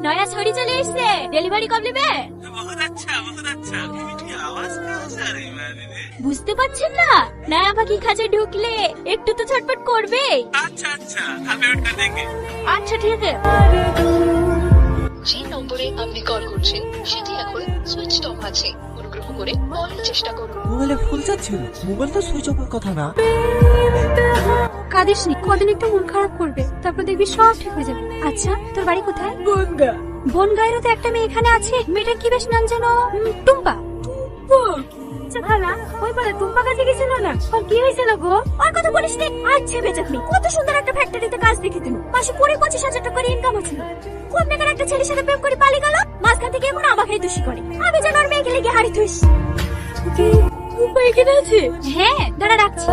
নয়া ছড়ি চলে এসছে, ডেলিভারি কবে নেবে? बहुत अच्छा बेटी आवाज कहाँ से आ रही है मेरी? বুঝতে পারছেন না, নয়া পাখি খাঁচে ঢুকলে একটু তো ছটফট করবে। अच्छा हमें वेट कर देंगे। আচ্ছা ঠিক আছে। যে নম্বরে আপনি কল করছেন সেটি এখন সুইচ অফ আছে, অনুগ্রহ করে পরে চেষ্টা করুন। মোবাইলে ফোন যাচ্ছিল, মোবাইল তো সুইচ অফের কথা না। কাঁদিস নি, কদিন একটু মন খারাপ করবে, তারপর দেখবি সব ঠিক হয়ে যাবে। আচ্ছা তোর বাড়ি কোথায়? বনগা। বনগাঁয়েরও তো একটা মেয়ে এখানে আছে, মেয়েটার কি বেশ নাম যেন? টুম্পা। ওই বলে টুম্পা কাছে গেছিল না, ওর কি হয়েছিল গো? ওর কথা বলিস নি। আচ্ছা বেচাকনি, কত সুন্দর একটা ফ্যাক্টরিতে কাজ দেখে দিল, মাসে 20-25 হাজার টাকা করে ইনকাম হচ্ছিল। কোন মেয়ের একটা ছেলের সাথে প্রেম করে পালিয়ে গেল, মাঝখান থেকে এখন আমাকেই দোষী করে। আমি যেন ওর মেয়েকে লেগে হারিয়ে থইস। টুম্পা এখানে আছে? হ্যাঁ, দাঁড়া রাখছি।